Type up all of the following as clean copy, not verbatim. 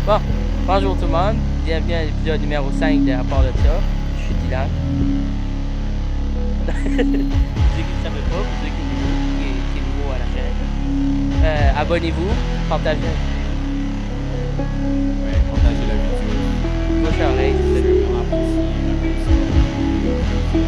Bon, bonjour tout le monde. Bienvenue à l'épisode numéro 5 de À part de ça. Je suis Dylan. Pour ceux qui ne savaient pas, pour ceux qui est nouveau à la chaîne, abonnez-vous, partagez la vidéo. Ouais, partagez la vidéo. Bouche à oreille, c'est C'est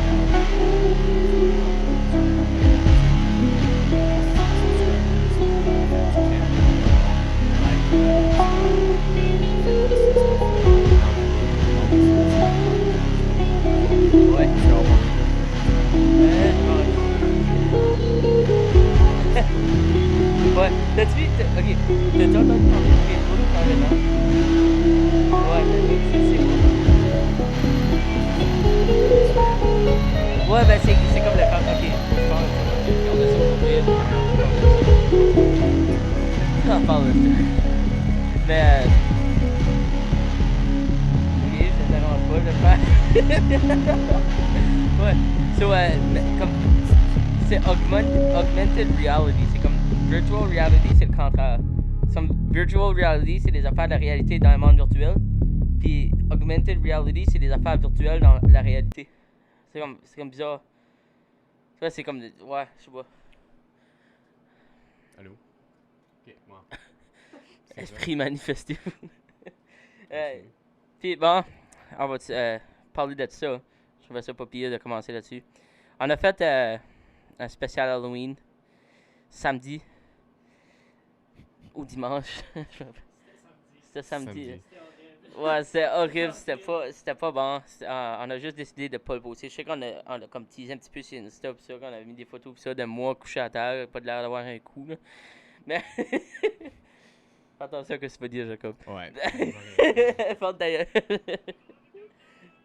vraiment Ouais. Ouais, t'as-tu vu? Ok, t'as déjà entendu parler de Facebook carrément? Ouais, ouais, ben c'est comme le camp. Ok, faut que je parle de ça. On parle de ça aujourd'hui. On parle de ça. Mais. Ok, ça t'arrange pas, j'espère. Ouais, so, comme. C'est augmented reality. C'est comme. Virtual reality, c'est le contraire. Virtual reality, c'est des affaires de la réalité dans le monde virtuel. Puis augmented reality, c'est des affaires virtuelles dans la réalité. C'est comme bizarre. Ça, c'est comme. Ouais, je sais pas. Allô? Ok, moi. Esprit manifesté. Puis bon, on va parler de ça. Je trouvais ça pas pire de commencer là-dessus. On a fait un spécial Halloween samedi ou dimanche. C'était samedi. Ouais, c'était horrible, c'était pas bon. On a juste décidé de pas le poster. Je sais qu'on a comme teasé un petit peu sur Insta pis ça, qu'on a mis des photos pis ça de moi couché à terre, pas de l'air d'avoir un coup là. Mais fais attention à ce que tu vas dire, Jacob. Ouais. Ferme ta gueule.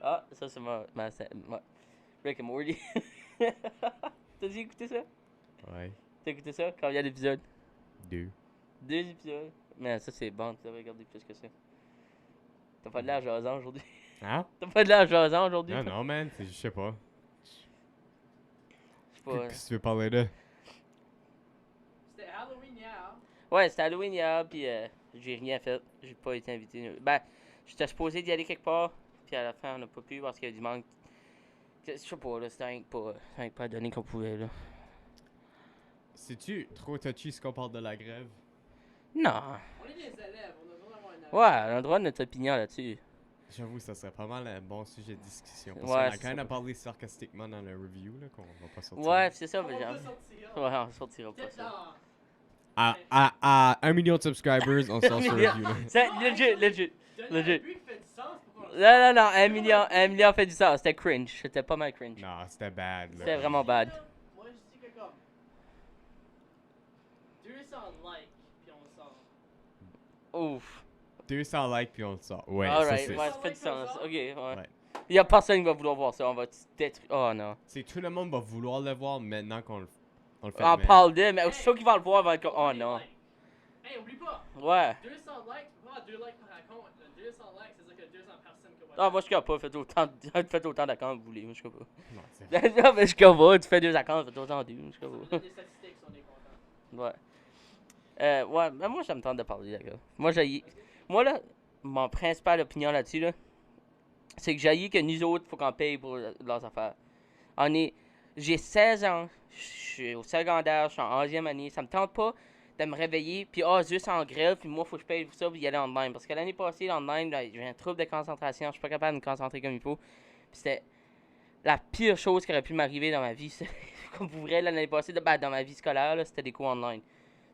Ah, ça c'est ma Rick and Morty. T'as-tu écouté ça? Ouais. T'as écouté ça? Quand il y a l'épisode? 2. 2 épisodes. Mais ça c'est bon, tu devrais regarder plus que ça. T'as pas de l'air jasant aujourd'hui. Hein? T'as pas de l'air jasant aujourd'hui? Non, non, man, je sais pas. Je sais pas. Qu'est-ce que tu veux parler de? C'était Halloween hier. Ouais, c'était Halloween hier, puis j'ai rien fait. J'ai pas été invité. Ben, j'étais supposé d'y aller quelque part, puis à la fin, on n'a pas pu parce qu'il y a du manque. Je sais pas, là, c'était rien que pas donné qu'on pouvait, là. C'est-tu trop touchy ce qu'on parle de la grève? Non. On est des élèves, on a besoin d'avoir un avis. Ouais, on a le droit de notre opinion là-dessus. J'avoue, ça serait pas mal un bon sujet de discussion. Parce Ouais, qu'on a c'est quand même ça. parlé sarcastiquement dans le review, là, qu'on va pas sortir. Ouais, c'est ça, On mais va genre. pas sortir. Ouais, on sortira pas Peut-être ça. dans... À 1 million de subscribers, on sort ce review, là. C'est Non, legit. Donner un but qui fait du sens pour qu'on le Non, 1 million fait du sens. C'était cringe. C'était pas mal cringe. Non, c'était bad, là. C'était vraiment bad. Moi, je dis que comme... 200 likes, puis on le sort. Ouf. 200 likes puis on le sort. Ouais, ça Alright, c'est... ouais, ça fait du sens. Ok, ouais. Ouais. Il y a personne qui va vouloir voir ça. On va détruire. Oh non. C'est tout le monde va vouloir le voir maintenant qu'on le fait. On mais- parle d'eux, mais ceux qui vont le voir vont être comme. Oh non. Hey, oublie pas, Ouais. 200 likes, tu peux pas avoir 2 likes par compte. 200 likes, c'est-à-dire qu'il y a 200 personnes qui vont Ah, moi je suis pas. Faites autant d'accounts que vous voulez. Moi je suis pas. Non, c'est- Non, mais je suis pas. Tu fais 2 accounts, faites autant d'eux. Je suis Ça pas. donne des statistiques, on est content. Ouais, mais moi, ça me tente de parler, d'accord. Moi, là, mon principale opinion là-dessus, là, c'est que j'haïs que nous autres, faut qu'on paye pour leurs affaires. J'ai 16 ans, je suis au secondaire, je suis en 11e année, ça me tente pas de me réveiller, puis juste en grève, puis moi, faut que je paye pour ça, puis y aller online. Parce que l'année passée, online, là, j'ai un trouble de concentration, je suis pas capable de me concentrer comme il faut. Puis c'était la pire chose qui aurait pu m'arriver dans ma vie. Comme pour vrai, l'année passée, dans ma vie scolaire, là, c'était des cours online.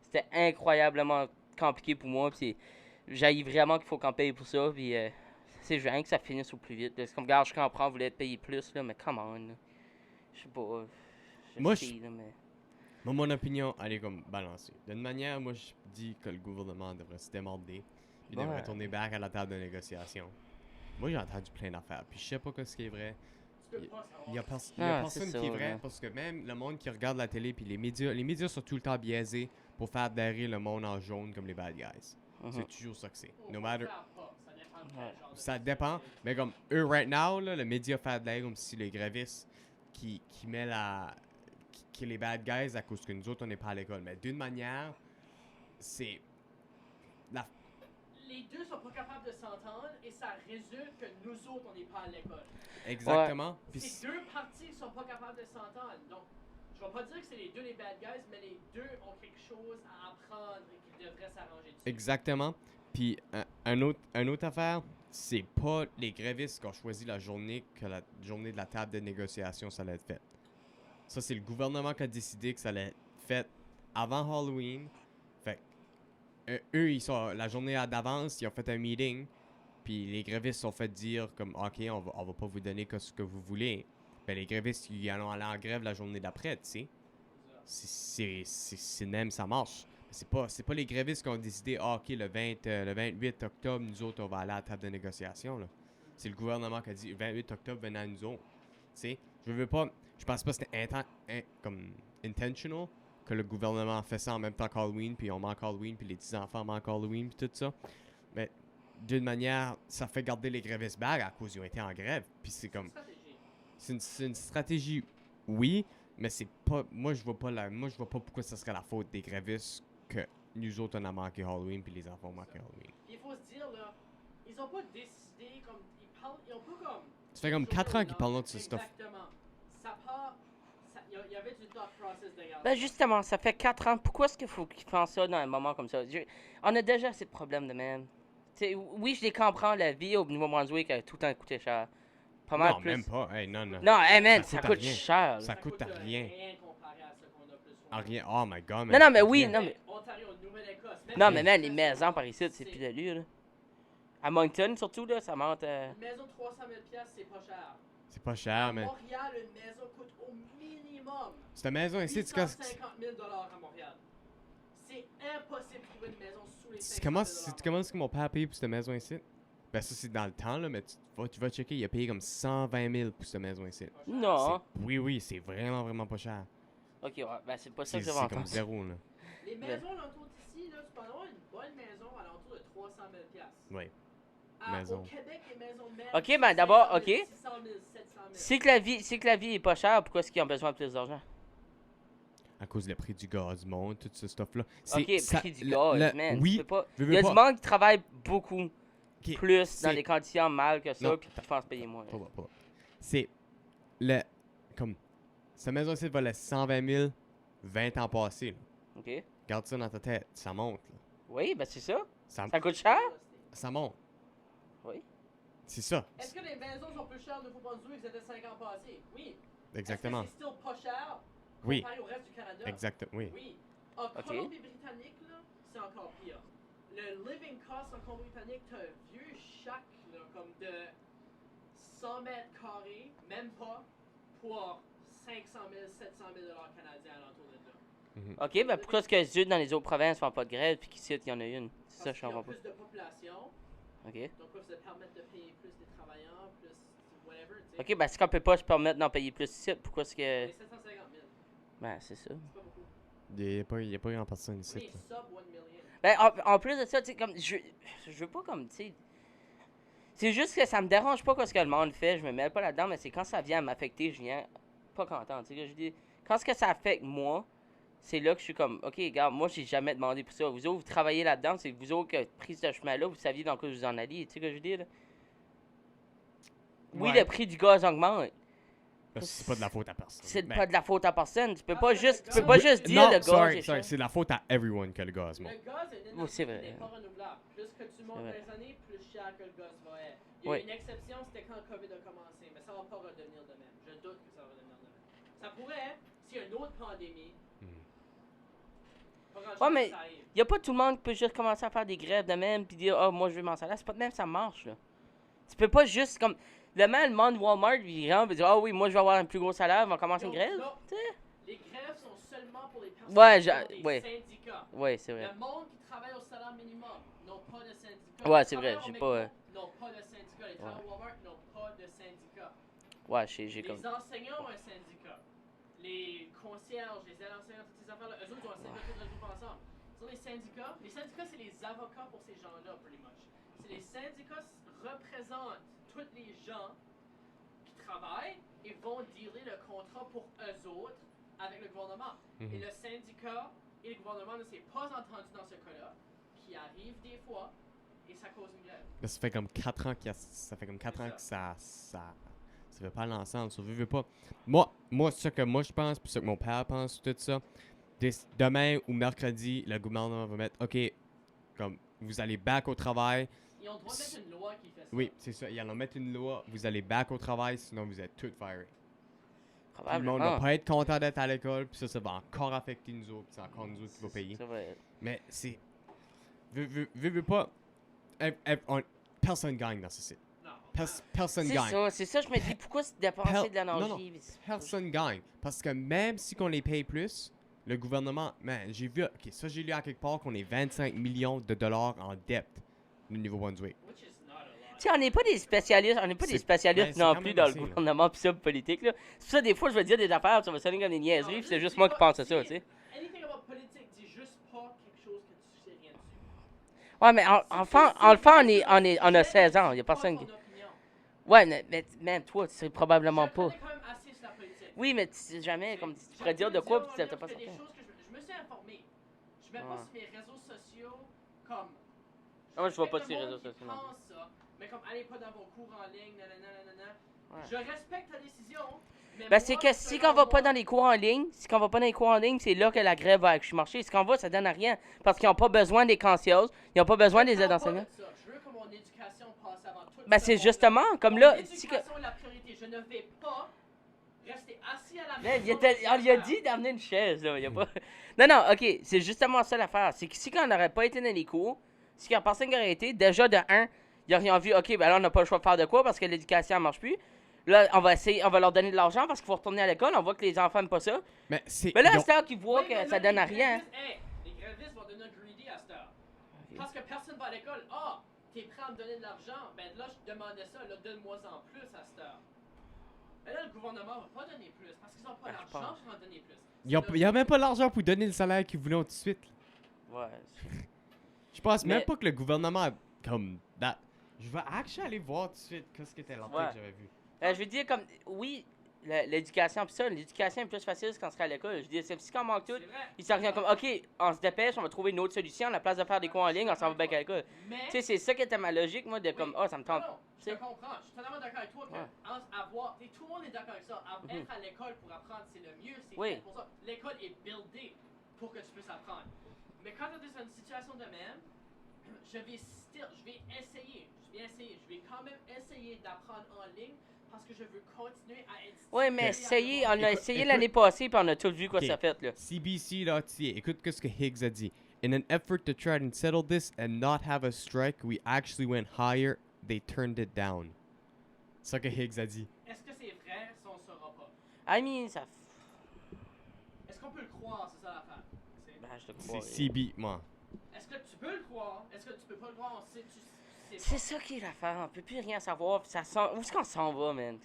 C'était incroyablement compliqué pour moi. Puis j'haïs vraiment qu'il faut qu'on paye pour ça. Puis c'est rien que ça finisse au plus vite. C'est comme, regarde, je comprends, vous voulez être payé plus, là, mais come on. Là. Je sais pas. Moi, sais, là, mais... Moi, mon opinion, elle est comme balancée. D'une manière, moi, je dis que le gouvernement devrait se démerder. Il devrait tourner back à la table de négociation. Moi, j'ai entendu plein d'affaires. Puis je sais pas ce qui est vrai. Tu peux pas savoir. Il y a Ah, personne c'est qui est ça, vrai là. parce que même le monde qui regarde la télé puis les médias sont tout le temps biaisés pour faire adhérer le monde en jaune comme les bad guys. Mhm. C'est toujours ça que c'est. Oh, No on matter. va faire pas, ça dépend de quel Ouais. genre de- Ça dépend, mais comme eux right now, là, le média fait de l'air comme si les grévistes qui met qui est les bad guys à cause que nous autres on n'est pas à l'école. Mais d'une manière, c'est Les deux sont pas capables s'entendre et ça résulte que nous autres, on n'est pas à l'école. Exactement. Puis Ces deux parties ne sont pas capables de s'entendre. Donc, je vais pas dire que c'est les deux les bad guys, mais les deux ont quelque chose à apprendre et qu'ils devraient s'arranger dessus. exactement. Puis un autre affaire, c'est pas les grévistes qui ont choisi la journée que la journée de la table de négociation ça allait être faite. Ça, c'est le gouvernement qui a décidé que ça allait être fait avant Halloween. Fait que, eux, ils sont la journée d'avance, ils ont fait un meeting. Puis les grévistes sont fait dire comme OK, on va pas vous donner que ce que vous voulez. Ben les grévistes, ils allont aller en grève la journée d'après, tu sais. C'est même, ça marche. C'est pas les grévistes qui ont décidé, OK, le 28 octobre, nous autres, on va aller à la table de négociation, là. C'est le gouvernement qui a dit, le 28 octobre, venez à nous autres. Tu sais, je pense pas que c'était comme intentional que le gouvernement fait ça en même temps qu'Halloween, puis on manque Halloween, puis les petits-enfants manquent Halloween, puis tout ça. Mais d'une manière, ça fait garder les grévistes back à cause qu'ils ont été en grève. Puis c'est comme... C'est une stratégie, oui, mais c'est pas... Moi, je vois pas pourquoi ça serait la faute des grévistes que nous autres, on a manqué Halloween, puis les enfants ont manqué Halloween. Il faut se dire, là, ils ont pas décidé comme... Ils ont pas comme... Ça fait comme 4 ans qu'ils parlent de ce stuff. Exactement. Ça part... Il y avait du thought process derrière. Ben justement, ça fait 4 ans. Pourquoi est-ce qu'il faut qu'ils fassent ça dans un moment comme ça? On a déjà assez de problèmes de même. T'sais, oui, je les comprends, la vie au Nouveau-Brunswick a tout le temps coûté cher. Pas mal Non, plus. même pas. Hey, non. Non, hey man, Ça ça coûte coûte rien. cher. Ça coûte rien. comparé à ce qu'on a plus Ah, rien. Oh my god, Non, non, mais ça coûte oui, rien. non, mais... Ontario, Nouvelle-Écosse. Non, mais man, les maisons par ici, c'est plus de lieu, là. À Moncton, surtout, là, ça monte... Une maison de 300 000 $, c'est pas cher. C'est pas À cher, mais... Montréal, une maison coûte au minimum Cette maison ici, tu casses... 850 000 $ à Montréal. C'est impossible de trouver une maison sous les 500 000 Tu commences que mon père a payé pour cette maison ici? Ben ça, c'est dans le temps, là, mais tu vas checker, il a payé comme 120 000 pour cette maison ici. Non. Oui, c'est vraiment pas cher. Ok, ouais, ben c'est pas ça C'est que je vais comme entendre. zéro, là. Les maisons alentour d'ici, là, tu peux avoir une bonne maison alentour de 300 000 $. Oui. Au Maison. Québec, les maisons même. Ok, ben d'abord, 500 ok. 000, 600 000, 700 000. C'est que la vie est pas chère, pourquoi est-ce qu'ils ont besoin de plus d'argent? À cause du prix du gaz monte, tout ce stuff-là. Ok, prix du gaz, man. Oui, Tu peux pas... veux Il y a du pas. monde qui travaille beaucoup Ok, plus dans c'est- des conditions mal que ça, Non, puis qui pensent payer moins. Pas. C'est le... Comme... Cette maison ici valait 120 000 20 ans passés, là. Ok? Garde ça dans ta tête, ça monte, là. Oui, ben c'est ça. Ça, Ça coûte cher? ça monte. Oui. C'est ça. Est-ce que les maisons sont plus chères de Nouveau-Brunswick que c'était 5 ans passés? Oui. Exactement. Est-ce que c'est still pas cher Oui. comparé au reste du Canada? Exactement, oui. Oui. En Colombie-Britannique, là, c'est encore pire. Le living cost en Colombie-Britannique, t'as un vieux shack, là, comme de 100 mètres carrés, même pas, pour 500 000, 700 000 $ canadiens alentour de là. Ok, ben pourquoi est-ce que les autres dans les autres provinces font pas de grève, puis qu'ici, il y en a une? C'est ça, Parce je qu'il y a comprends pas. plus de population, Ok. donc peuvent se permettre de payer plus des travailleurs, plus whatever, tu sais. Ok, ben si on peut pas se permettre d'en payer plus ici, pourquoi est-ce que... Mais 750 000, Ben, c'est ça. c'est pas beaucoup. Il y a pas grand personne ici, Mais là. sub 1 million. Ben, en plus de ça, tu sais, comme, je veux pas comme, tu sais... C'est juste que ça me dérange pas quand ce que le monde fait, je me mêle pas là-dedans, mais c'est quand ça vient à m'affecter, je viens pas content, tu sais, que je dis... Quand ce que ça affecte moi, c'est là que je suis comme, ok, regarde, moi, j'ai jamais demandé pour ça. Vous autres, vous travaillez là-dedans, c'est vous autres qui avez pris ce chemin-là, vous saviez dans quoi vous en alliez, tu sais ce que je veux dire, là? Oui, Ouais. le prix du gaz augmente. Parce que c'est pas de la faute à personne. C'est Ben, pas de la faute à personne. Tu peux Ah, pas c'est juste, le tu peux gaz. pas oui, juste dire non, le gaz est sorry, cher. c'est la faute à everyone que le gaz monte. Le gaz est une Oui, c'est vrai. énergie qui n'est pas renouvelable. Plus que tu montes C'est vrai. dans les années, plus cher que le gaz va être. Il y a Oui. une exception, c'était quand le COVID a commencé, mais ça va pas redevenir de même. Je doute que ça va redevenir de même. Ça pourrait, s'il y a une autre pandémie. Pas grand-chose Ouais, mais ça arrive. y a pas tout le monde qui peut juste commencer à faire des grèves de même puis dire, oh, moi, je veux mon salaire. C'est pas de même, ça marche, là. Tu peux pas juste, comme, le monde Walmart, il rentre et dit, ah oui, moi, je vais avoir un plus gros salaire, on va commencer une Non, grève. non. Tu sais? Les grèves sont seulement pour les personnes Ouais, qui ont des ouais. syndicats. Ouais, c'est vrai. Le monde qui travaille au salaire minimum n'ont pas de syndicat. Ouais, Les c'est vrai, travailleurs au j'ai pas, McDo n'ont pas de syndicat. Les travailleurs au Walmart n'ont pas de syndicat. Ouais, j'ai comme... Les enseignants ont un syndicat. Les concierges, les aides enseignants, toutes ces affaires-là, eux autres ont un syndicat de regroupe ensemble. Sur les syndicats, c'est les avocats pour ces gens-là, pretty much. C'est les syndicats représentent tous les gens qui travaillent et vont dealer le contrat pour eux autres avec le gouvernement. Et le syndicat et le gouvernement ne s'est pas entendu dans ce cas-là, qui arrive des fois. et ça cause une grève. Là, ça fait comme 4 ans que ça veut pas aller ensemble. Ça veut pas. Moi, c'est ça que moi je pense, puis ça que mon père pense, tout ça. Demain ou mercredi, le gouvernement va mettre, OK, comme vous allez back au travail. Ils ont le droit de mettre une loi qui fait ça. Oui, c'est ça. Ils allons mettre une loi, vous allez back au travail, sinon vous êtes tous firés. Puis le monde va Probablement. pas être content d'être à l'école, puis ça va encore affecter nous autres, puis c'est encore nous autres qui va payer. Ça va être- Mais c'est. Veux pas. Personne gagne dans ce site. Non. Personne C'est gagne. ça, c'est ça, je me dis, pourquoi se dépenser de Non, non. l'énergie? Personne gagne. Parce que même si on les paye plus, le gouvernement. Man, j'ai vu. Ok, ça, j'ai lu à quelque part qu'on est 25 millions de dollars en dette au niveau Brunswick. Which is not a lot. Tu sais, on n'est pas des spécialistes, C'est non quand plus même dans assez, le là. gouvernement pis ça politique là. C'est pour ça des fois je vais dire des affaires, ça va sonner comme des niaiseries, pis c'est juste moi qui pense à ça, tu sais. Anything about politique, dis juste pas quelque chose que tu sais rien dessus. Ouais, mais enfin on a 16 ans, y a personne qui. Ouais, mais même toi, tu sais probablement pas. Je connais quand même assez sur la politique. Oui, mais tu sais jamais, comme tu pourrais dire de quoi pis tu t'as pas des certain. choses que je me suis informé. Je mets pas Ouais. sur mes réseaux sociaux comme. Ah, moi, je vois pas respecte sur les le réseaux monde qui sociaux non plus. pense ça, mais comme allez pas dans vos cours en ligne, nanana. Ouais. Je respecte ta décision. Mais Ben, moi, c'est que si on va pas dans les cours en ligne, c'est là que la grève va marcher. Si on va, ça donne à rien. Parce qu'ils n'ont pas besoin des consciences, ils n'ont pas besoin des aides d'enseignants. Je veux que mon éducation passe avant tout. Ben, c'est justement, comme là, si que. L'éducation est la priorité. Je ne vais pas rester assis à la Mais maison. on lui a dit d'amener une chaise, là. Y a pas... Non, non, ok, c'est justement ça l'affaire. C'est que si on n'aurait pas été dans les cours, si il y a personne qui aurait été, déjà de un, ils auraient vu, ok, ben là, on n'a pas le choix de faire de quoi parce que l'éducation ne marche plus. Là, on va leur donner de l'argent parce qu'il faut retourner à l'école. On voit que les enfants n'aiment pas ça. Mais c'est. Mais là, ils ont- c'est là qu'ils voient Oui, mais que là, ça donne à les rien. grévistes- hey, les grévistes vont devenir greedy à cette heure. Parce que personne va à l'école. Ah, t'es prêt à me donner de l'argent. Ben là, je te demandais ça. Là, donne-moi en plus à cette heure. Mais là, le gouvernement va pas donner plus parce qu'ils n'ont pas Ben, je l'argent pense. pour en donner plus. Il y a même pas l'argent pour donner le salaire qu'ils voulaient tout de suite. Ouais. Je pense même Mais- pas que le gouvernement. Comme. Je vais actually aller voir tout de suite qu'est-ce que c'était l'article Ouais. que j'avais vu. Je veux dire, comme, oui, l'éducation, pis ça, l'éducation est plus facile quand on serait à l'école. Je veux dire, c'est si on manque tout, C'est vrai. ils sont rien comme, ok, on se dépêche, on va trouver une autre solution, à la place de faire des cours en ligne, on s'en va back à l'école. Mais. Tu sais, c'est ça qui était ma logique, moi, de comme, Oui. oh, ça me tente. Non, je tu sais. te comprends. Je suis totalement d'accord avec toi que Ouais. tout le monde est d'accord avec ça. Être à l'école pour apprendre, c'est le mieux. C'est Oui. fait pour ça. L'école est buildée pour que tu puisses apprendre. Mais quand tu es dans une situation de même, je vais essayer. Je vais quand même essayer d'apprendre en ligne parce que je veux continuer à être. Ouais, mais stimulé à on a Écoute- essayé écoute- l'année passée, puis on a tous vu quoi Ok. ça fait, là. CBC, là, tu sais, écoute ce que Higgs a dit. In an effort to try and settle this and not have a strike, we actually went higher. They turned it down. C'est ça que Higgs a dit. Est-ce que c'est vrai? Ça, on ne saura pas. I mean, ça. Est-ce qu'on peut le croire? C'est ça l'affaire. Ben, je te C'est crois. CB, moi. Est-ce que tu peux le croire? Est-ce que tu peux pas le croire? On sait, tu sais C'est pas. ça qui est l'affaire, on peut plus rien savoir, puis ça sent... Où est-ce qu'on s'en va, man?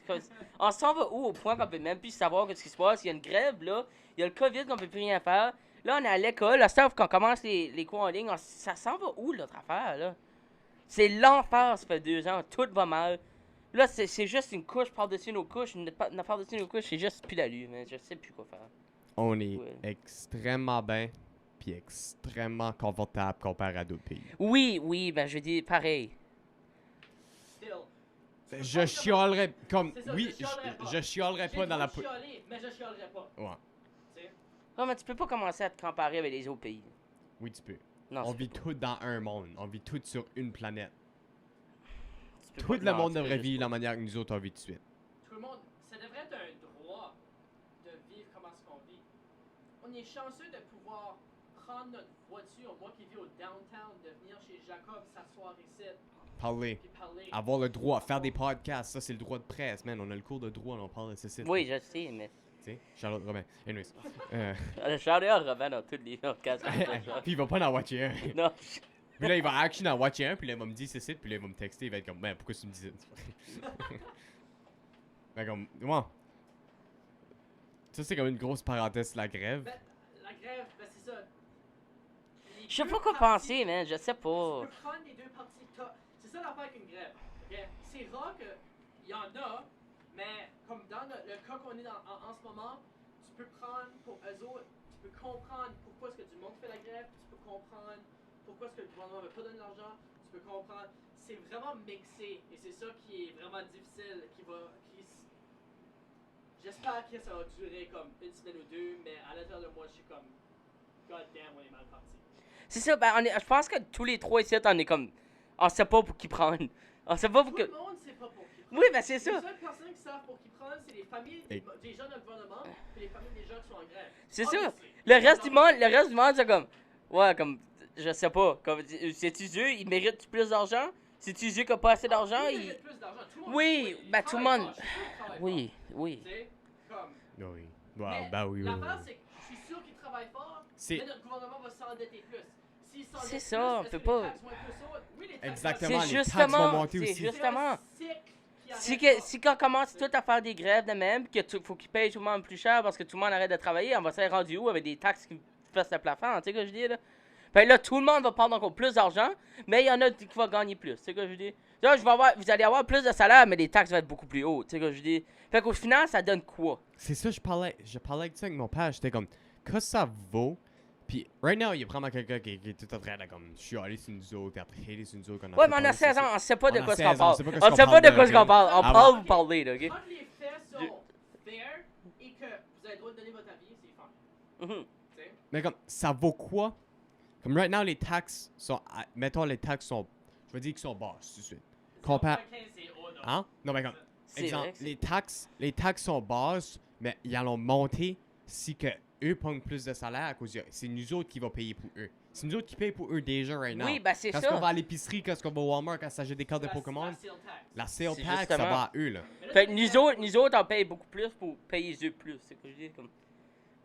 On s'en va où, au point qu'on peut même plus savoir ce qui se passe? Il y a une grève, là, il y a le COVID qu'on peut plus rien faire. Là, on est à l'école, là, sauf qu'on commence les cours en ligne, ça s'en va où, l'autre affaire, là? C'est l'enfer, ça fait 2 ans, tout va mal. Là, c'est juste une couche par-dessus nos couches, une par-dessus nos couches, c'est juste plus la lune, man, je sais plus quoi faire. On est Ouais. extrêmement bien puis extrêmement confortable comparé à d'autres pays. Oui, ben je dis pareil. Still. Je chialerais comme C'est ça, oui, je chialerais pas. je chialerais pas dans la J'ai chialé, mais je chialerais pas. Ouais, Tu sais? Non, mais tu peux pas commencer à te comparer avec les autres pays. oui tu peux. Non, On tu vit peux pas. tous dans un monde, on vit tous sur une planète. Tu peux Tout pas le te monde mentir, devrait juste vivre pas. la manière que nous autres on vit tout de suite. Tout le monde, ça devrait être un droit de vivre comme ce qu'on vit. On est chanceux de pouvoir prendre notre voiture, moi qui vis au downtown, de venir chez Jacob, s'asseoir ici, Parler, puis parler. avoir le droit, faire des podcasts, ça c'est le droit de presse, man. On a le cours de droit, on parle de ceci. Oui, je sais, mais. Tu sais, Charlotte Robin. Anyways. Le Charles Robin dans tous les podcasts. Puis il va pas en watcher un. Non. Puis là, il va actually en watcher un, puis là, il va me dire c'est puis là, il va me texter, il va être comme, ben, pourquoi tu me dis ça? Ben, comme, ouais. Ça, c'est comme une grosse parenthèse, la grève. Ben, la grève, ben c'est ça. Les Je sais deux pas quoi parties- penser, man, je sais pas. Tu peux prendre les deux parties. C'est ça l'affaire avec une grève. ok? C'est rare qu'il y en a, mais comme dans le cas qu'on est en ce moment, tu peux prendre pour eux autres, tu peux comprendre pourquoi est-ce que du monde fait la grève, tu peux comprendre pourquoi est-ce que le gouvernement ne veut pas donner de l'argent, tu tu peux comprendre. C'est vraiment mixé et c'est ça qui est vraiment difficile, J'espère que ça va durer comme une semaine ou deux, mais à l'intérieur de moi, je suis comme, God damn, on est mal parti. C'est ça, ben, je pense que tous les trois ici, on est comme. On sait pas pour qui prendre. On sait pas pour Tout que. le monde sait pas pour qui prendre. Oui, ben c'est Les ça. seules personnes qui savent pour qui prendre, c'est les familles Et- des gens dans le gouvernement et les familles des gens qui sont en grève. C'est ça. Obviously. Le reste du monde, c'est comme. Ouais, comme. Je sais pas. Comme. C'est-tu Dieu, il mérite plus d'argent? C'est-tu Dieu qui a pas assez d'argent? Tout le monde Il... mérite plus d'argent. Tout le monde- Oui, ben tout le travaille monde. fort, je suis sûr qu'ils travaillent Oui, fort, oui. tu sais, comme. Oui. Wow, Mais bah oui, oui, oui. l'affaire, c'est que je suis sûr qu'ils travaillent fort, C'est- mais notre gouvernement va s'endetter plus. S'ils s'endettent C'est plus, ça, on est-ce peut que pas- les taxes vont être plus hautes? Oui, les taxes Exactement, C'est les taxes justement- vont monter c'est aussi. juste- C'est un Justement. cycle qui Si, arrête que, pas. si qu'on commence tout à faire des grèves de même, que faut qu'ils payent tout le monde plus cher parce que tout le monde arrête de travailler, on va se rendre où avec des taxes qui fassent le plafond, tu sais ce que je dis là? Fait que là, tout le monde va prendre encore plus d'argent, mais il y en a qui vont gagner plus, tu sais ce que je dis? Là, vous allez avoir plus de salaire, mais les taxes vont être beaucoup plus hautes, tu sais ce que je dis? Fait qu'au final, ça donne quoi? C'est ça, je parlais de ça avec mon père. J'étais comme, qu'est-ce que ça vaut? Puis, right now, il y a vraiment quelqu'un qui est tout en train de comme, je suis allé sur nous autres, puis après, hater sur nous autres. Ouais, mais on a 16 ans, on sait pas de On a quoi 16 qu'on ans, parle. on sait pas On sait pas de quoi qu'on parle. On Ah parle, ouais. vous parlez, là, ok? Quand les faits sont fair et que vous avez le droit de donner votre avis, c'est fun. Mhm. Tu sais? Mais comme, ça vaut quoi? Comme, right now, les taxes sont, mettons, les taxes sont, je veux dire qu'ils sont basses, tout de suite. Compare, 0.15, c'est haut, là. hein? Non, mais comme, C'est exemple, vrai que c'est- les taxes sont basses, mais ils allont monter si que eux prennent plus de salaire à cause de, c'est nous autres qui va payer pour eux. C'est nous autres qui payent pour eux déjà right now. Oui, ben c'est Quand ça. on va à l'épicerie, quand on va au Walmart, quand ça achète des cartes de La- Pokémon, la sale tax. la sale C'est tax, ça justement- va à eux, là. Mais là, Fait que c'est nous autres, on paye beaucoup plus pour payer eux plus, c'est ce que je dis. Comme...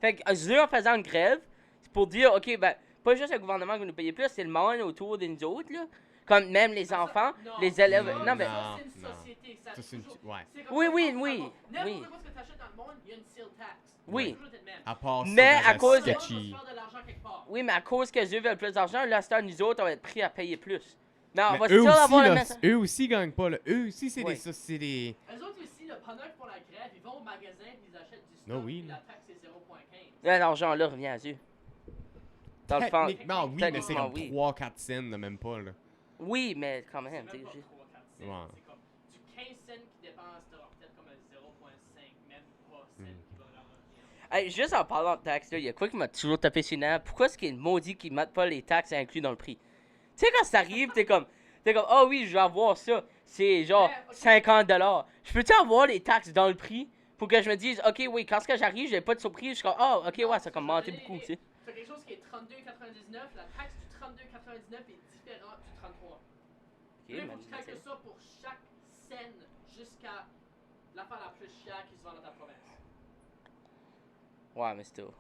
Fait que eux, en faisant une grève, c'est pour dire, ok, ben, pas juste le gouvernement qui va nous payer plus, c'est le monde autour de nous autres, là. Comme même les enfants, Non, les élèves. ça, Non, mais. ça, c'est une non. société. Ça, Ça, c'est une- toujours- ouais. c'est comme Oui, ça, oui, comme oui, ça. N'importe oui. quoi que tu achètes dans le monde, il y a une seal tax. Oui. Ça a toujours été le même. À part Mais ça, à dans cause la de- sketchy. On va se faire de l'argent quelque part. Oui, mais à cause que eux veulent plus d'argent, là, c'est nous autres, on va être pris à payer plus. Mais on Mais va eux still avoir aussi, le là, même. eux aussi gagnent pas, là. Eux aussi, c'est Ouais. des, ça, c'est des... Eux autres aussi, là, pendant qu'ils font la grève, ils vont au magasin et ils achètent du stock. Non, oui, puis là. la taxe est 0.15. Là, l'argent-là revient à eux. Dans le fond. Techniquement, oui, mais c'est Techniquement, comme oui. 3-4 cents, là, même pas, là. Oui, mais quand C'est même, même tu sais. pas je- 3, 4 cents. Ouais. C'est comme du 15 cents qu'ils dépensent, t'auras peut-être comme un 0.5, même pas cents qui va leur revenir. Hey, juste en parlant de taxes, il y a quoi qui m'a toujours tapé sur les nerfs? Pourquoi est-ce qu'il est maudit qu'ils mettent pas les taxes inclus dans le prix? Tu sais, quand ça arrive, t'es comme, oh oui, je vais avoir ça. C'est genre Mais, ok. 50$. Je peux-tu avoir les taxes dans le prix pour que je me dise, ok, oui, quand ce que j'arrive, j'ai pas de surprise, je suis comme, oh, ok, ouais, ça a comme monté beaucoup, tu sais. Tu as quelque chose qui est 32,99, la taxe du 32,99 est différente du 33. Ok, Là, il mais- faut que tu calcules ça pour chaque scène jusqu'à l'affaire la plus chère qui se vend dans ta province. Ouais, mais c'est tout.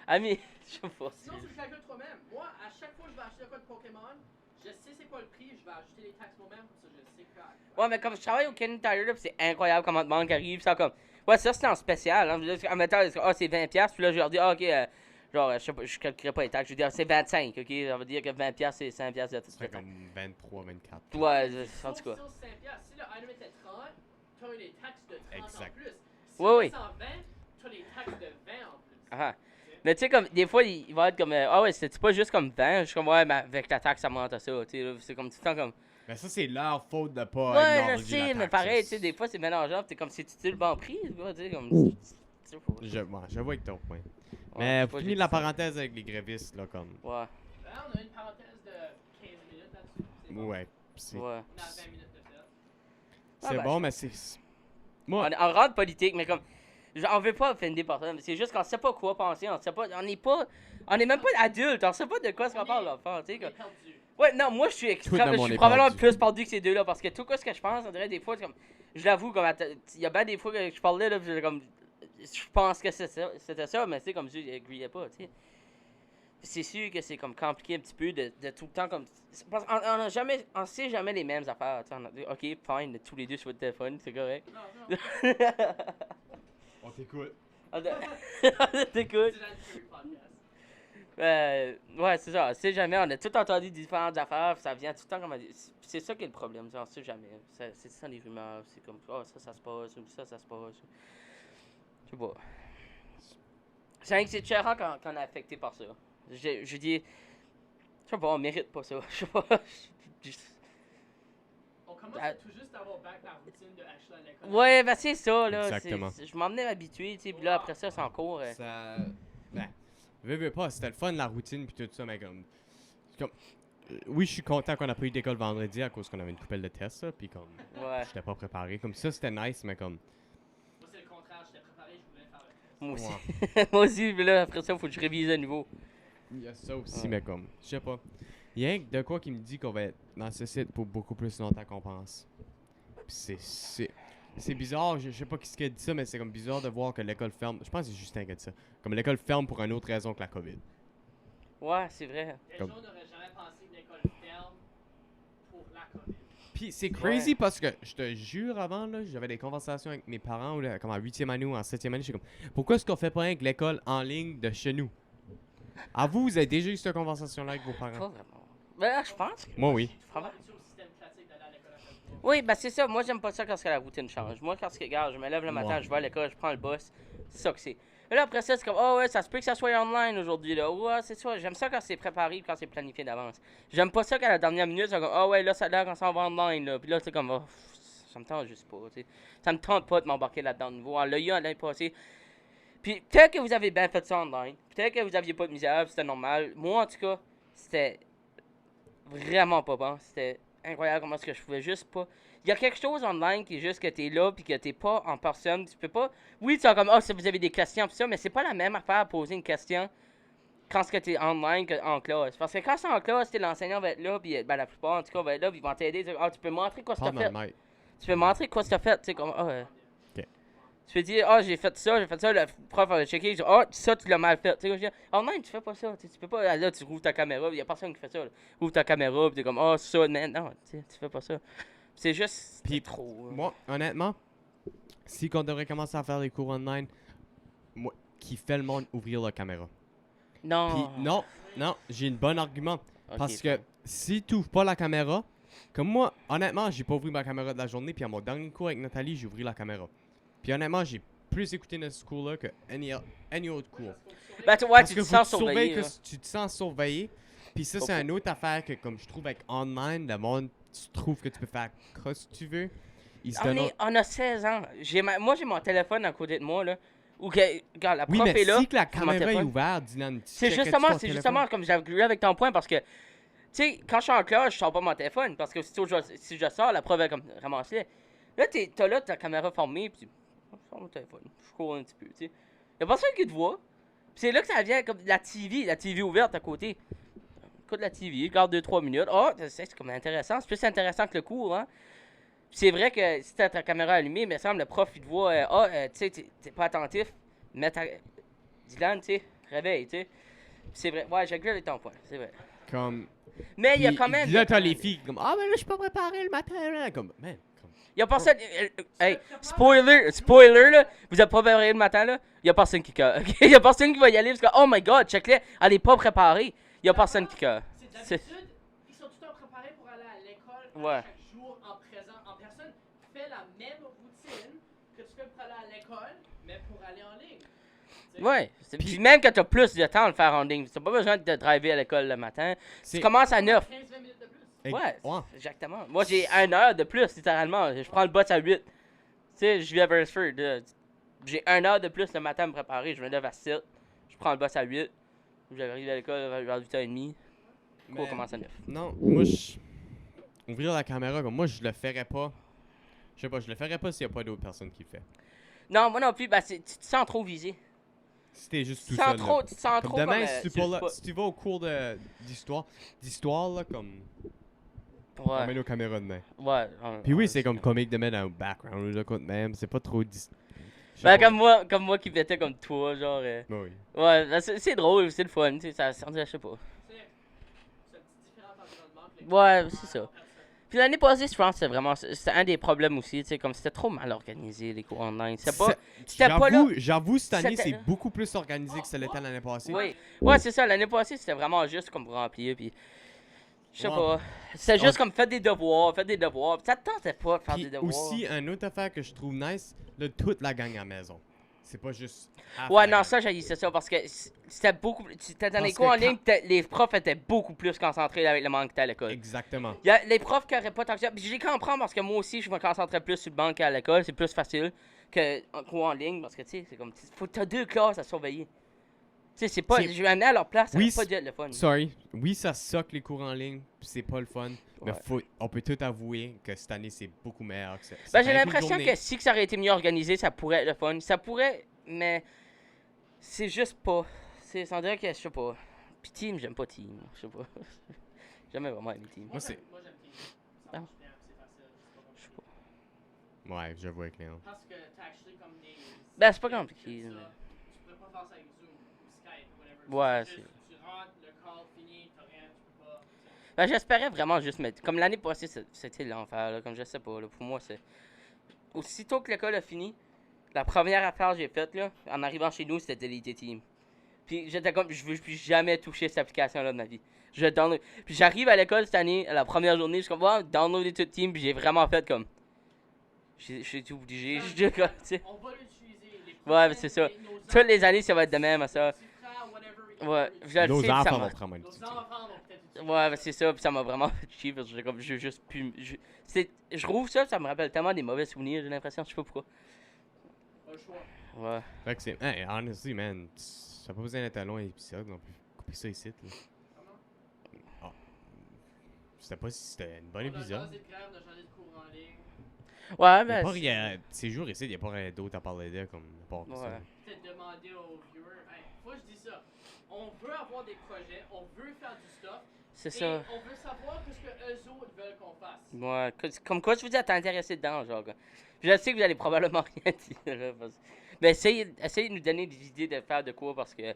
Ah, mais, je sais pas. Sinon, tu le calcules toi-même. Moi, à chaque fois que je vais acheter un code Pokémon, je sais c'est quoi le prix, je vais ajouter les taxes moi-même, pour ça je sais que. Ouais, mais comme je travaille au Canadian Tire, là, pis c'est incroyable comment de monde qui arrive, ça comme. Ouais, ça c'est en spécial, hein. En mettant, ah, c'est 20$, puis là, je leur dis, ah, ok, genre, je sais pas, je calculerai pas les taxes, je veux dire, c'est 25, ok? Ça veut dire que 20$, c'est 5$ de Ça tout fait comme 23, 24. Ouais, en tout cas. Sauf 5$. Si le item était 30, tu as les taxes de 30 Exact. en plus. Si Oui, oui. c'est 120, tu as les taxes de 20 en plus. Ah. Mais tu sais, comme, des fois, il va être comme, ah ouais, c'est pas juste comme 20, je suis comme, ouais, mais avec la taxe, ça monte à ça, tu sais, là, c'est comme tout le temps comme. Mais ça, c'est leur faute de pas Ouais, je acknowledger sais, la mais taxe. pareil, tu sais, des fois, c'est mélangeable, t'es comme, c'est-tu le bon prix, quoi, tu sais, comme. Je sais pas. Je vois avec ton point. Ouais, Mais je sais pour pas, j'ai finir dit la ça. parenthèse avec les grévistes, là, comme... Ouais, Là, on a une parenthèse de 15 minutes là-dessus. C'est bon. Ouais. C'est ouais. On a 20 minutes de fait. Ah, c'est ben, bon, mais c'est... Moi, On rentre politique, mais comme. On veut pas offender personne, mais c'est juste qu'on sait pas quoi penser, on sait pas. On est même pas adulte, on sait pas de quoi se parle l'enfant, tu sais. On est Comme. perdu. Ouais, non, moi je suis Tout extrême, le je monde suis est probablement perdu. plus perdu que ces deux-là, parce que tout ce que je pense, on dirait des fois, c'est comme. Je l'avoue, comme. Il y a bien des fois que je parlais, là, puis j'étais comme. Je pense que c'était ça, mais tu sais, comme je n'agriais pas, tu sais. C'est sûr que c'est comme compliqué un petit peu de tout le temps comme. Parce on sait jamais les mêmes affaires, tu sais. Ok, fine, tous les deux sur le téléphone, c'est correct. Non, non. on t'écoute. T'écoutes. C'est dans le Fury podcast. Ouais, c'est ça. On sait jamais. On a tout entendu différentes affaires. Ça vient tout le temps comme. C'est ça qui est le problème. On sait jamais. C'est ça les rumeurs. C'est comme. Oh, ça se passe. Ou ça se passe. Je sais pas. C'est vrai que c'est différent quand on est affecté par ça. Je dis. Je sais pas, on mérite pas ça. Je sais pas. On commence à tout juste avoir back la routine de Ashley à l'école. Ouais, ben c'est ça, là. Exactement. Je m'en venais m'habituer, tu sais, puis là, après ça, c'est en cours. Ça. Ben, veux pas, c'était le fun, la routine, puis tout ça, mais comme oui, je suis content qu'on a pas eu d'école vendredi à cause qu'on avait une coupelle de tests, ça, puis comme. Ouais. J'étais pas préparé. Comme ça, c'était nice, mais comme. Moi, c'est le contraire. J'étais préparé, je voulais faire le test. Moi aussi. Moi aussi, mais là, après ça, faut que je révise à nouveau. Il y a ça aussi, Ouais. mais comme. Je sais pas. Il y a rien que de quoi qui me dit qu'on va être dans ce site pour beaucoup plus longtemps qu'on pense. Puis c'est bizarre, je sais pas qui a dit ça, mais c'est comme bizarre de voir que l'école ferme. Je pense que c'est Justin qui a dit ça. Comme l'école ferme pour une autre raison que la COVID. Ouais, c'est vrai. Les Comme- gens n'auraient jamais pensé que l'école ferme pour la COVID. Puis c'est crazy parce que je te jure, avant, là, j'avais des conversations avec mes parents, ou là, comme en 8e année ou en 7e année. J'étais comme, pourquoi est-ce qu'on fait pas rien avec l'école en ligne de chez nous? À vous avez déjà eu cette conversation-là avec vos Pas parents? vraiment. Ben, je pense que. Moi, oui. Tu vas habitué au système classique d'aller à l'école à chaque jour. Oui, ben c'est ça. Moi, j'aime pas ça quand la routine change. Moi, quand regarde, je me lève le matin, Ouais. je vais à l'école, je prends le bus. C'est ça que c'est. Et là, après ça, c'est comme, oh ouais, ça se peut que ça soit online aujourd'hui, là. Ouais, c'est ça. J'aime ça quand c'est préparé, quand c'est planifié d'avance. J'aime pas ça qu'à la dernière minute, c'est comme, oh ouais, là, ça a l'air qu'on s'en va online, là. Puis là, c'est comme, oh, ça me tente juste pas, tu sais. Ça me tente pas de m'embarquer là-dedans de nouveau. On l'a eu l'année passée. Puis peut-être que vous avez bien fait ça online. Peut-être que vous aviez pas de misère, puis c'était normal. Moi, en tout cas, c'était vraiment pas bon. C'était incroyable comment est-ce que je pouvais juste pas. Il y a quelque chose online qui est juste que t'es là puis que t'es pas en personne. Tu peux pas. Oui, tu sens comme si vous avez des questions pis ça, mais c'est pas la même affaire à poser une question quand ce que t'es online qu'en classe. Parce que quand c'est en classe, l'enseignant va être là puis ben, la plupart en tout cas va être là puis ils vont t'aider. Tu peux montrer quoi tu as Parle fait. dans le mic. Tu peux montrer quoi tu as fait, tu sais comme Ok. Tu peux dire j'ai fait ça, le prof va checker, ça tu l'as mal fait. Tu sais online, tu fais pas ça, tu peux pas là tu rouvres ta caméra, il y a personne qui fait ça. Là. Ouvre ta caméra puis t'es comme ça man, non, tu fais pas ça. C'est juste Puis, trop. Moi, honnêtement, si qu'on devrait commencer à faire des cours online, moi, qui fait le monde ouvrir la caméra. Non. Puis non, j'ai une bonne argument. Ok, Parce que si tu ouvres pas la caméra, comme moi, honnêtement, j'ai pas ouvert ma caméra de la journée, puis à mon dernier cours avec Nathalie, j'ai ouvert la caméra. Puis honnêtement, j'ai plus écouté notre cours-là que any autre cours. Ben, ouais, Parce tu que te faut sens te surveiller, surveillé. que là. tu te sens surveillé. Puis ça, c'est Ok. une autre affaire que, comme je trouve avec online, le monde, tu trouves que tu peux faire quoi si tu veux. Ils se donnent. On a 16 ans. Moi, j'ai mon téléphone à côté de moi, là. Ou que, regarde, la prof Oui, mais est là. si que la sur mon caméra est téléphone. ouverte, Dylan, tu C'est checkerais-tu justement, ton téléphone? comme j'avais lu avec ton point, parce que, tu sais, quand je suis en classe, je sors pas mon téléphone, parce que si je sors, la prof est comme, ramasse-le. Là, t'as là ta caméra formée, puis je sors mon téléphone, je cours un petit peu, tu sais. Y'a personne qui te voit. Puis c'est là que ça vient, comme la TV ouverte à côté. Écoute la TV, regarde 2-3 minutes. C'est comme intéressant, c'est plus intéressant que le cours, hein. Puis c'est vrai que si t'as ta caméra allumée, il me semble, le prof, il te voit, tu sais, t'es pas attentif, mets ta... Dylan, tu sais, réveille, tu sais. Puis c'est vrai, ouais, j'ai avec ton point, c'est vrai. Comme. Mais il y a Puis quand même... Là, t'as les filles comme, ah, ben là, je suis pas préparé le matin. Là. Comme, man, comme. Il y a personne... hey, spoiler, là, vous êtes pas préparé le matin, là, il y a personne qui cœur, ok? Il y a personne qui va y aller parce que, oh my god, check-le, elle est pas préparée. Il y a personne qui cœur. C'est d'habitude, ils sont tout le temps préparés pour aller à l'école Ouais. chaque jour en présent, en personne. Fais la même routine que tu fais pour aller à l'école, mais pour aller en ligne. Tu sais. Ouais. Puis même quand t'as plus de temps à le faire en ligne, t'as pas besoin de driver à l'école le matin. C'est- Tu commences à 9. 15-20 minutes de plus. Ouais, Ouais. exactement. Moi, j'ai 1 heure de plus, littéralement. Je prends le bus à 8. Tu sais, je vis à Beresford. J'ai 1 heure de plus le matin à me préparer. Je me lève à 7. Je prends le bus à 8. J'arrive à l'école vers 8h30. Le cours Mais- commence à 9. Non, moi, ouvrir la caméra, comme moi, je le ferais pas. Je sais pas, je le ferais pas s'il y a pas d'autres personnes qui le font. Non, moi non plus. Ben, tu te sens trop visé. Si t'es juste Tu tout te sens seul. trop, là. tu te sens Comme trop demain, comme, si, tu sur le pas là- spot. si tu vas au cours d'histoire, là, comme. On Ouais, met nos caméras demain. ouais. Puis oui, c'est comme comique de mettre un background, là, quoi de même. C'est pas trop. Je sais Ben, pas. comme moi qui mettais comme toi, genre. Oui. Ouais, ben, c'est drôle, c'est le fun, tu sais, on dirait, je sais pas. C'est un petit différent environnement. que l'école Ouais, en c'est ça. personne. Puis l'année passée, je pense que c'était un des problèmes aussi, tu sais, comme c'était trop mal organisé, les cours online. C'était pas, c'était pas là. J'avoue, cette année, C'était c'est là. beaucoup plus organisé que ça l'était l'année passée. Oui, ouais, c'est ça, l'année passée, c'était vraiment juste comme remplir, puis je sais Ouais. pas. C'était juste comme faites des devoirs, puis ça te tentait pas de faire Puis des devoirs. aussi, une autre affaire que je trouve nice, là, toute la gang à la maison. C'est pas juste. Ouais, non, ça, j'haïssais ça parce que c'était beaucoup. Tu t'attendais Parce quoi en que ligne? Les profs étaient beaucoup plus concentrés avec le manque que à l'école. Exactement. Il y a les profs qui n'auraient pas tant que ça. Puis je les comprends parce que moi aussi, je me concentrais plus sur le banc qu'à l'école. C'est plus facile que en cours en ligne parce que, tu sais, c'est comme. T'as 2 classes à surveiller. Tu sais, c'est pas. C'est- Je vais amener à leur place, ça Oui, va pas dû être le fun. Sorry. Oui, ça soque les cours en ligne, pis c'est pas le fun. Mais Ouais. on peut tout avouer que cette année, c'est beaucoup meilleur que ça. Ben, j'ai l'impression que si que ça aurait été mieux organisé, ça pourrait être le fun. Ça pourrait, mais c'est juste pas. On dirait que je sais pas. Puis Team, j'aime pas Team. Je sais pas. Jamais vraiment aimé Team. Moi, c'est. Moi, j'aime Teams. Ça Ah. marche bien, c'est facile. Je sais C'est pas pas. Ouais, j'avoue avec Léon. Parce que t'as actually comme des. Ben, c'est pas compliqué, comme ça. mais- Tu pourrais pas faire ça avec Zoom ou Skype ou whatever. Ouais, C'est juste, tu rentres, le call fini, t'as rien, tu peux pas. Ben, j'espérais vraiment juste mettre. Comme l'année passée, c'était l'enfer. Là, comme je sais pas. Là, pour moi, c'est. Aussitôt que l'école a fini, la première affaire que j'ai faite, là, en arrivant chez nous, c'était déliter Team. Puis j'étais comme, je veux plus jamais toucher cette application-là de ma vie. Je download. Puis j'arrive à l'école cette année, à la première journée, je suis comme, ouais, downloader tout Team, puis j'ai vraiment fait comme. J'ai été obligé. Je dis comme, tu sais. On va l'utiliser. Les Ouais, prochaines, c'est ça. nos Toutes les années, ça va être de même à ça. petits frères, whatever, Ouais, ils je le Nos sais, puis ça enfants m'a. vont prendre un Nos petit. enfants vont peut-être utiliser. Ouais, ben c'est ça, puis ça m'a vraiment fait chier parce que j'ai comme, je veux juste plus. Je trouve ça, ça me rappelle tellement des mauvais souvenirs, j'ai l'impression, je sais pas pourquoi. Pas le choix. Ouais. Fait que c'est. Hey, honestly, man, ça a pas besoin d'être un long épisode, on peut couper ça ici, là. Comment? Ah. C'était pas si c'était un bon On a épisode. jasé de grève, on a jasé de cours en ligne. Ouais, Y a ben. pas rien. Ces jours ici, y a pas rien d'autre à parler d'eux comme à part ça. Ouais. Peut-être demander aux viewers. Hey, faut que je dis ça. On veut avoir des projets, on veut faire du stuff. C'est Et ça. on veut savoir ce que eux autres veulent qu'on fasse. Ouais, comme quoi, je vous dis, t'es intéressé dedans, genre. Quoi. Puis je sais que vous allez probablement rien dire, là. Mais essayez de nous donner des idées de faire de quoi, parce que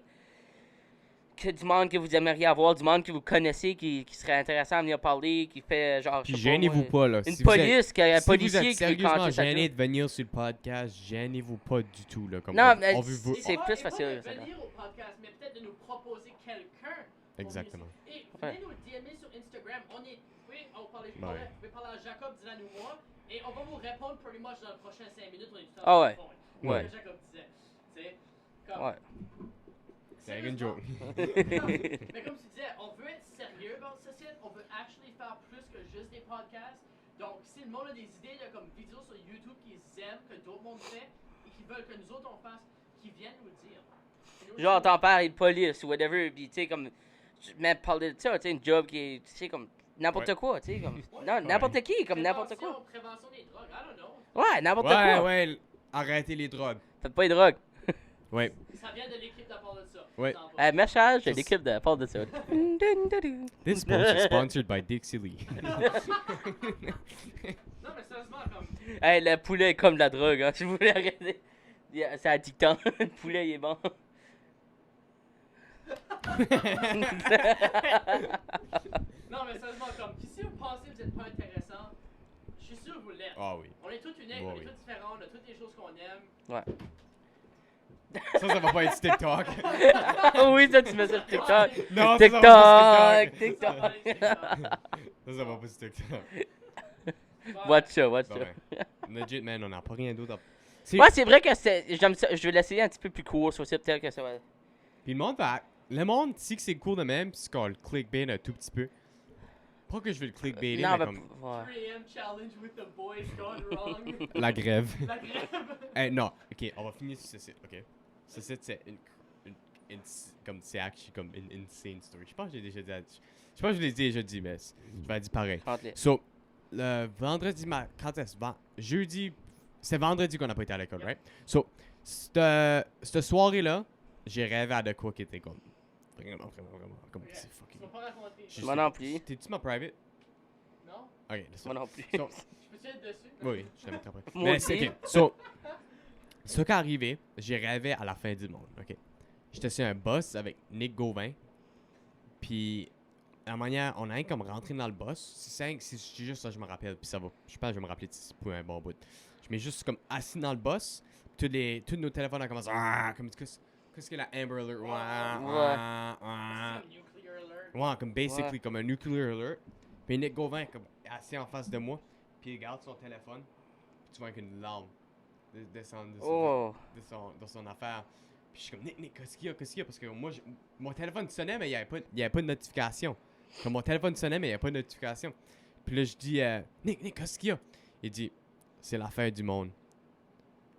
du monde que vous aimeriez avoir, du monde que vous connaissez, qui serait intéressant à venir parler, qui fait, genre, Puis je sais pas, gênez-vous moi, pas, là. une Si vous êtes- police, un si policier vous êtes qui veut sérieusement cancer sa gêné job. de venir sur le podcast, gênez-vous pas du tout, là. Comme Non, on, mais on veut vous. c'est pas- plus et pas facile, de ça. venir au podcast, mais peut-être de nous proposer quelqu'un. pour Exactement. venir ici. Et Ouais. venez nous DMer sur Instagram. On parler, Ouais. vous pouvez parler à Jacob, Dylan ou moi. Et on va vous répondre pretty much dans les prochaines 5 minutes. On est tout le temps Ah sur ouais. le phone. Ouais. C'est ce que Jacob disait. Tu sais, comme, Ouais. C'est une joke. Mais comme tu disais, on veut être sérieux dans ce site, on veut actually faire plus que juste des podcasts. Donc, si le monde a des idées de comme vidéos sur YouTube qu'ils aiment, que d'autres mondes fait, et qu'ils veulent que nous autres on fasse, qu'ils viennent nous le dire. Et nous, Genre, je- t'en parles de police ou whatever, pis tu sais, comme. Mais parler de ça, tu sais, une job qui est, tu sais, comme. N'importe Ouais. quoi, tu sais, comme. Ouais. Non, n'importe qui, comme n'importe quoi. Prévention des drogues, I don't know. Ouais, n'importe Ouais, quoi. ouais, arrêtez les drogues. Faites pas les drogues. Ouais. Ça vient de l'équipe de parler de ça. Ouais. Ça en va. Message de Ça, l'équipe de Paul de ça. This post is sponsored by Dixie Lee. Non, mais sérieusement, comme. Hey, le poulet est comme de la drogue, hein. Si vous voulez arrêter. C'est addictant. Le poulet, il est bon. Non, mais sérieusement, comme. Puis si vous pensez que vous n'êtes pas intéressant, je suis sûr que vous l'êtes. Ah oui. On est tous uniques, Ouais, on est oui. tous différents, on a toutes des choses qu'on aime. Ouais. Ça va pas être TikTok. Oui, ça, tu mets ça sur TikTok. Non, ça va pas TikTok, sur TikTok. TikTok. Ça va pas sur TikTok. Watch ça, watch Bon, ça. ben, legit, man, on n'a pas rien d'autre à... C'est- Ouais, c'est vrai que j'aime ça. Je vais l'essayer un petit peu plus court, sur peut-être que ça va. Puis le monde va... Le monde sait que c'est cool de même, puis qu'on le clickbait un tout petit peu. Pas que je veux le clickbaiter, Non, mais mais. comme... Ouais. 3am challenge with the boys gone wrong. La grève. La grève. Non, ok, on va finir sur ce site, ok? Ce site, c'est comme c'est actually comme une insane story. Je pense que j'ai déjà dit... Je pense que je l'ai déjà dit, mais je vais dire pareil. Entre-les. So, le vendredi quand est-ce jeudi, c'est vendredi qu'on n'a pas été à l'école, Yep. right? So, cette soirée-là, j'ai rêvé à de quoi qui était comme vraiment, comme c'est Tu fucking... m'as pas raconté. Je Moi sais- non plus. T'es-tu ma private? Non? Ok, laisse Moi non plus. So, Je peux-tu être dessus? oui, je te mettrai après. Moi Mais aussi. c'est ok. So, ce qui est arrivé, j'ai rêvé à la fin du monde, ok? J'étais sur un bus avec Nick Gauvin, puis la manière, on a rien comme rentré dans le bus, c'est juste ça je me rappelle, puis ça va, je pense que je vais me rappeler pour un bon bout. Je m'ai juste comme assis dans le bus, tous nos téléphones ont commencé comme qu'est-ce que la Amber Alert, C'est un nuclear alert. ouais, comme basically Ouais. comme un nuclear alert. Puis Nick Gauvin comme assis en face de moi, puis il regarde son téléphone, puis tu vois qu'une lampe Oh. De son affaire. Puis je suis comme, Nick, qu'est-ce qu'il y a? Parce que moi, mon téléphone sonnait, mais il n'y avait pas de notification. Comme mon téléphone sonnait, mais il n'y avait pas de notification. Puis là, je dis, Nick, qu'est-ce qu'il y a? Il dit, c'est la fin du monde.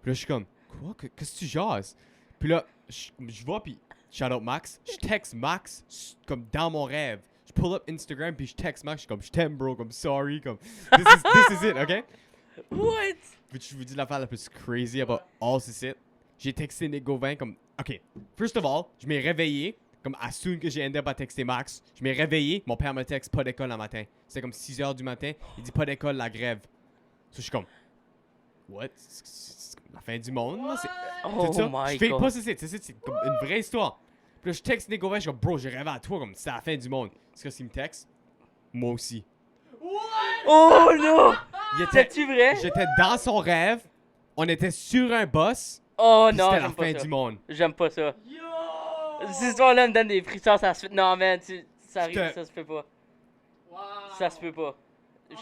Puis là, je suis comme, quoi? Qu'est-ce que tu jases? Puis là, je vois, puis shout out Max. Je texte Max comme dans mon rêve. Je pull up Instagram, puis je texte Max. Je suis comme, je t'aime, bro. Comme, sorry. Comme, this is it, OK? What? Puis je vous dis l'affaire la plus crazy about all this it. J'ai texté Nick Gauvin comme, OK, first of all, je m'ai réveillé. Comme, as soon que j'ai endé à texter Max, je m'ai réveillé. Mon père me texte, pas d'école le matin. C'était comme 6 h du matin. Il dit, pas d'école, la grève. So, je suis comme, what? C'est la fin du monde, là? Oh Tout ça. my Je fais god. pas ça, c'est comme une vraie histoire. Puis là, je texte Nick Gauvin, je suis comme, bro, j'ai rêvé à toi, comme, c'est la fin du monde. Est-ce que s'il me texte? Moi aussi. Oh non! Il était, C'est-tu vrai? j'étais dans son rêve. On était sur un bus. Oh Puis non, c'était la j'aime pas fin ça. du monde. J'aime pas ça. Yo! Cette histoire-là me donne des frissons, ça se fait. Non, man, ça arrive, J'étais- ça se peut pas. Wow. Ça se peut pas.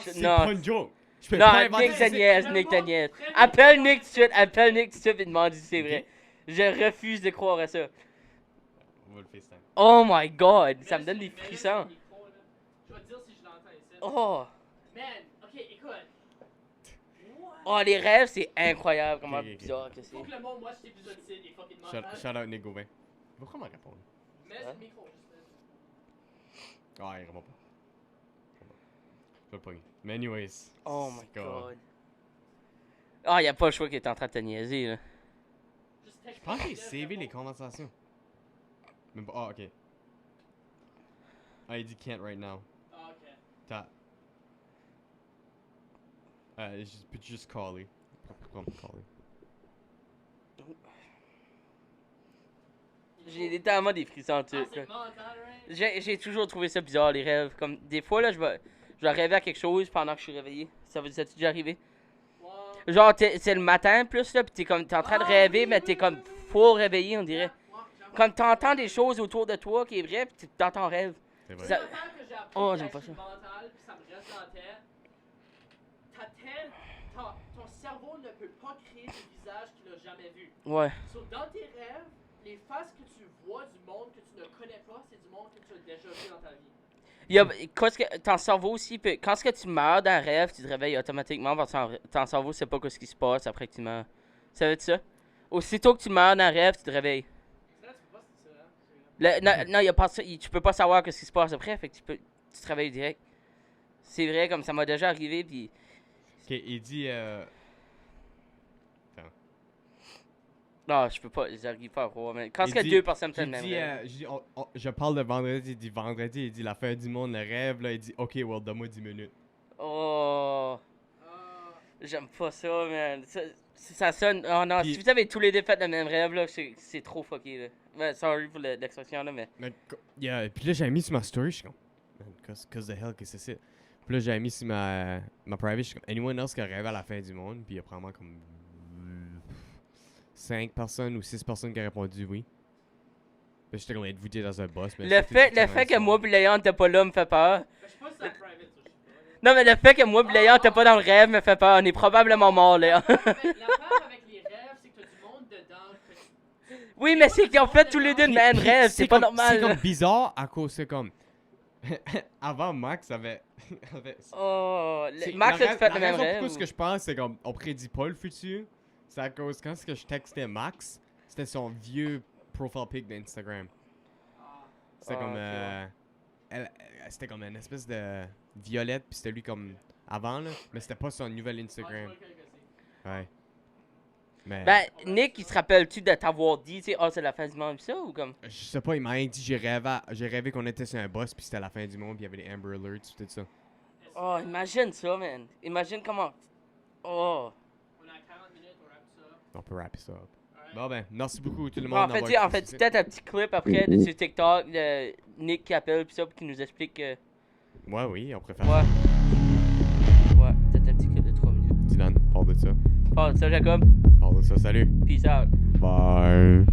C'est C'est Non. pas une joke. Je peux pas Non, inventer Nick ça. te niaise, Nick te niaise. Appelle Nick tout de suite, et demande si c'est vrai. Je refuse de croire à ça. On va le FaceTime. Oh my god, ça me Mais donne des là, c'est frissons. le micro, là. Je vais te dire si je l'entends ici. Oh, Man, ok, écoute. What? oh les rêves, c'est incroyable comment Ok, ok. bizarre que c'est. Faut que le monde watch cet épisode-ci et fucking mental. Shout out Nick Gauvin. Il va comment répondre? Mets Ouais. le micro, juste. Ah, il répond pas. Je vais le pogner. Mais anyways. Oh my c'est comme- god. Ah, y a pas le choix qu'il est en train de te niaiser là. Juste texte. Je pense qu'il a savé les conversations. Même pas. Ah, ok. Ah, il dit can't right now. Ah, ok. T'as. Peux-tu juste caller? Pourquoi me caller? J'ai littéralement des frissons dessus. Ah, c'est mental, right? J'ai toujours trouvé ça bizarre les rêves. Comme des fois là, je vais rêver à quelque chose pendant que je suis réveillé. Ça t'est déjà arrivé? Wow. Genre c'est le matin plus là, pis t'es en train de Ah, rêver, oui, mais oui, t'es oui, comme oui, oui. full réveillé on dirait. Ouais, j'avoue. Comme t'entends des choses autour de toi qui est vrai, pis t'es dans ton rêve. C'est vrai. Ça- C'est l'affaire que j'ai appris Oh, que j'aime je pas suis ça. mental, puis ça me reste dans la tête. Ton cerveau ne peut pas créer des visages qu'il n'a jamais vus. Ouais. So, dans tes rêves, les faces que tu vois du monde que tu ne connais pas, c'est du monde que tu as déjà vu dans ta vie. Quand est-ce que ton cerveau aussi peut. Quand est-ce que tu meurs d'un rêve, tu te réveilles automatiquement parce que ton cerveau sait pas ce qui se passe après que tu meurs. Savais-tu ça? Aussitôt que tu meurs d'un rêve, tu te réveilles. C'est vrai, tu peux pas, c'est ça, hein? Non, y a pas ça. Tu peux pas savoir ce qui se passe après, fait que tu te réveilles direct. C'est vrai, comme ça m'a déjà arrivé, puis. Ok, il dit. Non, je peux pas, j'arrive pas à croire. Mais quand est-ce Il que dit- deux personnes font J'ai le même dit, rêve? j'ai dit, je parle de vendredi, il dit la fin du monde, le rêve, là, il dit, ok, well, donne-moi 10 minutes. Oh, Ah, j'aime pas ça, man. Ça sonne. Oh non, Puis- si vous avez tous les deux fait le même rêve, là, c'est trop fucké, là. Ouais, sorry pour l'expression, là, mais. Mais, puis là, j'avais mis sur ma story, je suis comme, man, cause the hell, qu'est-ce que c'est? Puis là, j'avais mis sur ma private, je suis comme, anyone else qui a rêvé à la fin du monde, puis il y a probablement comme 5 personnes ou 6 personnes qui ont répondu oui. Puis j'étais comme, êtes-vous dans un boss? Mais Le c'est fait effectivement que ça. moi pis Léon t'es pas là me fait peur. ben, je sais pas si c'est la private, ça, je sais pas. Non, mais le fait que moi pis Léon t'es pas dans le rêve me fait peur. On est probablement mort, Léon. Mais l'affaire avec les rêves, c'est que t'as du monde dedans. que tu- Oui, mais c'est qu'ils ont fait tous les deux le même Puis rêve. C'est pas comme- normal. C'est là. comme bizarre à cause c'est comme avant Max avait Oh, c'est- Max la a fait le la même raison rêve. pourquoi ce que je pense c'est comme on prédit pas le futur. C'est à cause quand ce que je textais Max, c'était son vieux profile pic d'Instagram. Ah, C'était Ah, comme ok. c'était comme une espèce de violette puis c'était lui comme avant là, mais c'était pas son nouvel ah, je Instagram. vois lequel que c'est. Ouais. Mais Ben, Nick, il se rappelle-tu de t'avoir dit, tu sais, oh, c'est la fin du monde, pis ça, ou comme? je sais pas, il m'a rien dit, j'ai rêvé qu'on était sur un boss puis c'était la fin du monde puis il y avait les Amber Alerts tout ça. Oh, imagine ça, man. Imagine comment. Oh. On a 40 minutes, on wrap ça up. On peut wrap ça up. Alright. Bon ben, merci beaucoup tout le Bon, monde. en fait, d'avoir tu sais, écouté ceci. peut-être un petit clip après de sur TikTok de Nick qui appelle, pis ça, pis qui nous explique que. Ouais, oui, on préfère. Ouais. Ouais, peut-être un petit clip de 3 minutes. Dylan, parle de ça. Bon, ça, Jacob. Parle de ça, salut. Peace out. Bye.